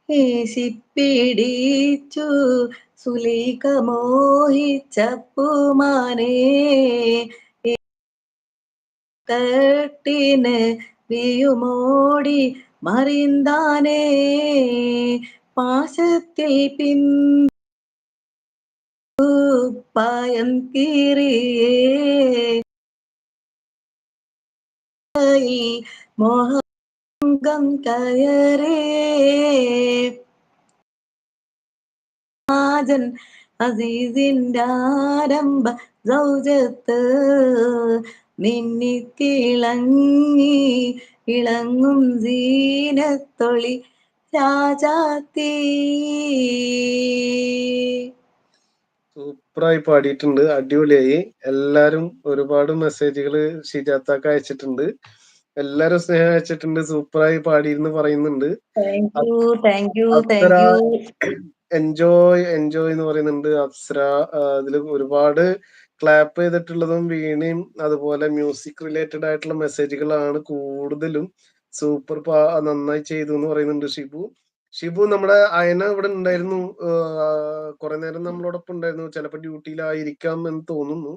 ഏശിപ്പിടിച്ചു സുലീക മോഹിച്ചപ്പുമാനേ തട്ടിന് വിയുമോടി മറിന്താനേ പാശത്തിൽ പായം കീറിയേ മോഹം കയറേ രാജൻ അസീസിന്റെ ആരംഭ സൗജത്ത് മിന്നിത്തിളങ്ങി ഇളങ്ങും സീനത്തൊളി രാജാത്തീ. സൂപ്പറായി പാടിയിട്ടുണ്ട്, അടിപൊളിയായി. എല്ലാരും ഒരുപാട് മെസ്സേജുകൾ ഷിജാത്താക്ക് അയച്ചിട്ടുണ്ട്, എല്ലാരും സ്നേഹം അയച്ചിട്ടുണ്ട്, സൂപ്പറായി പാടിയെന്ന് പറയുന്നുണ്ട്. അപ്സര എൻജോയ് എൻജോയ് എന്ന് പറയുന്നുണ്ട്. അപ്സര അതിൽ ഒരുപാട് ക്ലാപ്പ് ചെയ്തിട്ടുള്ളതും വീണയും അതുപോലെ മ്യൂസിക് റിലേറ്റഡ് ആയിട്ടുള്ള മെസ്സേജുകളാണ് കൂടുതലും. സൂപ്പർ നന്നായി ചെയ്തു എന്ന് പറയുന്നുണ്ട് ഷിബു. ഷിബു നമ്മുടെ അയന ഇവിടെ ഉണ്ടായിരുന്നു, കുറെ നേരം നമ്മളോടൊപ്പം ഉണ്ടായിരുന്നു. ചിലപ്പോൾ ഡ്യൂട്ടിയിലായിരിക്കാം എന്ന് തോന്നുന്നു.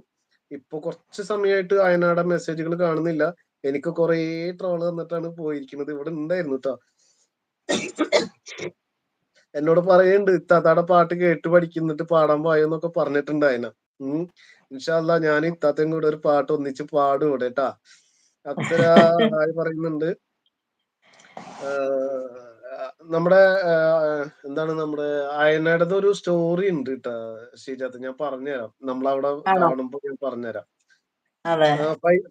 ഇപ്പൊ കുറച്ച് സമയമായിട്ട് അയനയുടെ മെസ്സേജുകൾ കാണുന്നില്ല. എനിക്ക് കുറെ ട്രോള് തന്നിട്ടാണ് പോയിരിക്കുന്നത്. ഇവിടെ ഉണ്ടായിരുന്നു കേട്ടോ. എന്നോട് പറയുന്നുണ്ട് ഇത്താത്തയുടെ പാട്ട് കേട്ട് പഠിക്കുന്നിട്ട് പാടാൻ പോയെന്നൊക്കെ പറഞ്ഞിട്ടുണ്ട് അയന. ഇൻഷാ അല്ലാ ഞാൻ ഇത്താത്തയും കൂടെ ഒരു പാട്ട് ഒന്നിച്ച് പാടും ഇവിടെ കേട്ടാ. അപ്സര ഹായ് പറയുന്നുണ്ട്. നമ്മുടെ എന്താണ് നമ്മുടെ അയനയുടെ ഒരു സ്റ്റോറി ഉണ്ട് കേട്ടാ ശ്രീജാത്ത്, ഞാൻ പറഞ്ഞുതരാം. നമ്മളവിടെ കാണുമ്പോ ഞാൻ പറഞ്ഞുതരാം.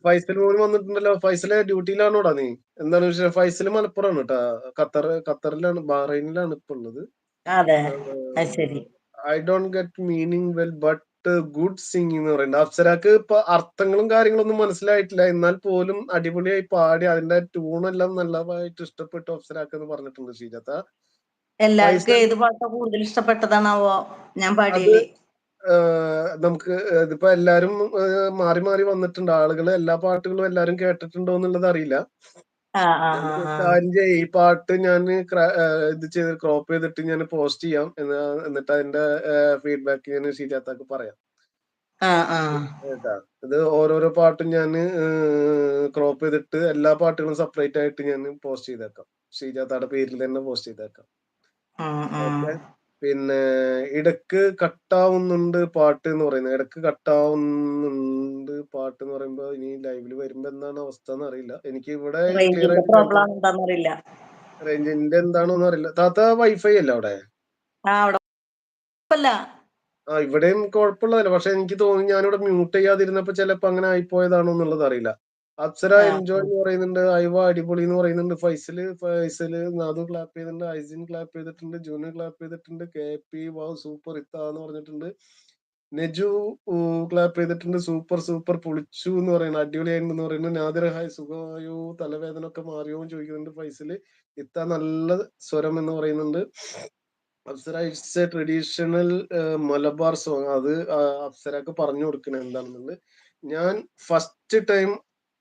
ഫൈസൽ മോൻ വന്നിട്ടുണ്ടല്ലോ. ഫൈസലെ ഡ്യൂട്ടിയിലാണോടാ നീ? എന്താണ് വിഷയം? ഫൈസല് മലപ്പുറമാണ് കേട്ടാ. ഖത്തറിലാണ്, ബഹ്റൈനിലാണ് ഇപ്പൊ ഉള്ളത്. I don't get meaning well but good singing എന്ന് പറയുന്നത്. അപ്സരാക്ക് ഇപ്പൊ അർത്ഥങ്ങളും കാര്യങ്ങളൊന്നും മനസ്സിലായിട്ടില്ല, എന്നാൽ പോലും അടിപൊളിയായി പാടി. അതിന്റെ ട്യൂണെല്ലാം നല്ലതായിട്ട് ഇഷ്ടപ്പെട്ടു അപ്സരാക്ക് എന്ന് പറഞ്ഞിട്ടുണ്ട് ശ്രീജാത്ത. എല്ലാവർക്കും ഏത് പാട്ടാ കൂടുതൽ ഇഷ്ടപ്പെട്ടതാണാവോ ഞാൻ പാടിയില്ലേ? നമുക്ക് ഇതിപ്പോ എല്ലാരും മാറി മാറി വന്നിട്ടുണ്ട് ആളുകൾ. എല്ലാ പാട്ടുകളും എല്ലാരും കേട്ടിട്ടുണ്ടോ എന്നുള്ളത് അറിയില്ല. ഈ പാട്ട് ഞാൻ ഇത് ചെയ്ത് ക്രോപ്പ് ചെയ്തിട്ട് ഞാൻ പോസ്റ്റ് ചെയ്യാം, എന്നിട്ട് അതിന്റെ ഫീഡ്ബാക്ക് ഞാൻ ശ്രീജാത്താക്ക് പറയാം കേട്ടാ. ഇത് ഓരോരോ പാട്ടും ഞാൻ ക്രോപ്പ് ചെയ്തിട്ട് എല്ലാ പാട്ടുകളും സെപ്പറേറ്റ് ആയിട്ട് ഞാൻ പോസ്റ്റ് ചെയ്തേക്കാം. ശ്രീജാത്തയുടെ പേരിൽ തന്നെ പോസ്റ്റ് ചെയ്തേക്കാം. ഓക്കെ. പിന്നെ ഇടക്ക് കട്ടാവുന്നുണ്ട് പാട്ട് എന്ന് പറയുന്നത്. ഇടക്ക് കട്ടാവുന്നുണ്ട് പാട്ട് എന്ന് പറയുമ്പോ ഇനി ലൈവില് വരുമ്പോ എന്താണ് അവസ്ഥ എന്ന് അറിയില്ല. എനിക്ക് ഇവിടെ ക്ലിയർ ആയിട്ട് റേഞ്ചിന്റെ എന്താണോന്ന് അറിയില്ല. താത്ത വൈഫൈ അല്ല അവിടെ? ഇവിടെയും കുഴപ്പമുള്ളതല്ല. പക്ഷെ എനിക്ക് തോന്നി ഞാനിവിടെ മ്യൂട്ട് ചെയ്യാതിരുന്നപ്പോ ചിലപ്പോ അങ്ങനെ ആയിപ്പോയതാണോ എന്നുള്ളത് അറിയില്ല. അപ്സര എൻജോയ് എന്ന് പറയുന്നുണ്ട്. ഐവ അടിപൊളി എന്ന് പറയുന്നുണ്ട്. ഫൈസല് നാദു ക്ലാപ്പ് ചെയ്തിട്ടുണ്ട്. ഐസിൻ ക്ലാപ്പ് ചെയ്തിട്ടുണ്ട്. ജൂനിയർ ക്ലാപ്പ് ചെയ്തിട്ടുണ്ട്. KP വാവ് സൂപ്പർ ഇത്ത എന്ന് പറഞ്ഞിട്ടുണ്ട്. നെജു ക്ലാപ്പ് ചെയ്തിട്ടുണ്ട്. സൂപ്പർ പൊളിച്ചു എന്ന് പറയുന്നത്, അടിപൊളിയായിരുന്നു പറയുന്നത്. നാദിർ ഹായ് സുഖമായോ, തലവേദന ഒക്കെ മാറിയോ എന്ന് ചോദിക്കുന്നുണ്ട്. ഫൈസല് ഇത്ത നല്ല സ്വരം എന്ന് പറയുന്നുണ്ട്. Apsara it's A traditional Malabar song. അത് അപ്സരക്ക് പറഞ്ഞു കൊടുക്കണ എന്താണെന്നുണ്ട്. ഞാൻ ഫസ്റ്റ് ടൈം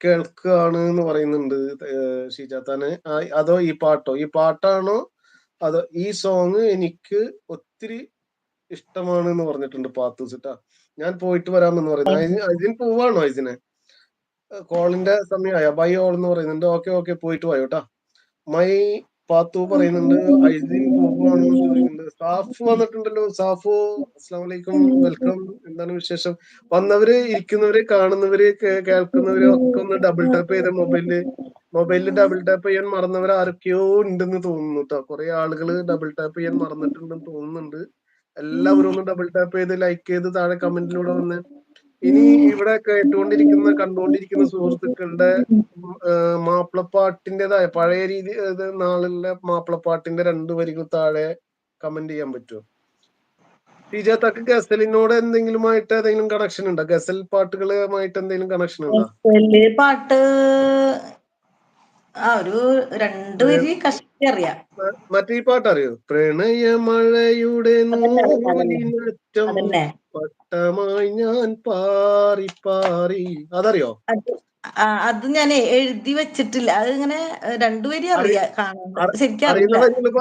കേൾക്കുകയാണ് എന്ന് പറയുന്നുണ്ട് ഷീജാത്താന്. അതോ ഈ പാട്ടാണോ അതോ ഈ സോങ് എനിക്ക് ഒത്തിരി ഇഷ്ടമാണ് എന്ന് പറഞ്ഞിട്ടുണ്ട് പാത്തൂസിട്ടാ. ഞാൻ പോയിട്ട് വരാമെന്ന് പറയുന്നത്. അതിന് പോവാണോ? ഇതിനെ കോളിന്റെ സമയമായ ബൈ ഓൾ എന്ന് പറയുന്നുണ്ട്. ഓക്കെ പോയിട്ട് പോയോട്ടാ. മൈ പാത്തു പറയുന്നുണ്ട്. ഐസിൻ പോകുവാണോ എന്ന് ചോദിക്കുന്നുണ്ട്. സാഫു വന്നിട്ടുണ്ടല്ലോ. സാഫു അസ്സലാമു അലൈക്കും, വെൽക്കം. എന്താണ് വിശേഷം? വന്നവര്, ഇരിക്കുന്നവര്, കാണുന്നവര്, കേൾക്കുന്നവര് ഒക്കെ ഒന്ന് ഡബിൾ ടാപ്പ് ചെയ്ത മൊബൈലിൽ ഡബിൾ ടാപ്പ് ചെയ്യാൻ മറന്നവർ ആരൊക്കെയോ ഉണ്ടെന്ന് തോന്നുന്നു കേട്ടോ. കുറെ ആളുകൾ ഡബിൾ ടാപ്പ് ചെയ്യാൻ മറന്നിട്ടുണ്ടെന്ന് തോന്നുന്നുണ്ട്. എല്ലാവരും ഒന്ന് ഡബിൾ ടാപ്പ് ചെയ്ത് ലൈക്ക് ചെയ്ത് താഴെ കമന്റിലൂടെ വന്ന്. ഇനി ഇവിടെ കണ്ടുകൊണ്ടിരിക്കുന്ന സുഹൃത്തുക്കളുടെ മാപ്പിളപ്പാട്ടിൻ്റെതായ പഴയ രീതി നാളിലെ മാപ്പിളപ്പാട്ടിന്റെ 2 വരികൾ താഴെ കമന്റ് ചെയ്യാൻ പറ്റുമോ? ഷീജാത്താക്ക് ഗസലിനോട് എന്തെങ്കിലുമായിട്ട് ഏതെങ്കിലും കണക്ഷൻ ഉണ്ടോ? ഗസൽ പാട്ടുകളുമായിട്ട് എന്തെങ്കിലും കണക്ഷൻ ഉണ്ടോ? പാട്ട് ഒരു 2 വരി കഷ്ടി അറിയാം. മറ്റേ ഈ പാട്ട് അറിയോ? പ്രണയമഴയുടെ നൂലിനറ്റം പട്ടമായി ഞാൻ പാറി. അതറിയോ? അത് ഞാനേ എഴുതി വെച്ചിട്ടില്ല. അതിങ്ങനെ 2 വരി അറി അറിയാ കാണാണ്ട്. അറി ശരിക്കും അറിയുന്ന അറിയില്ല. വരികള്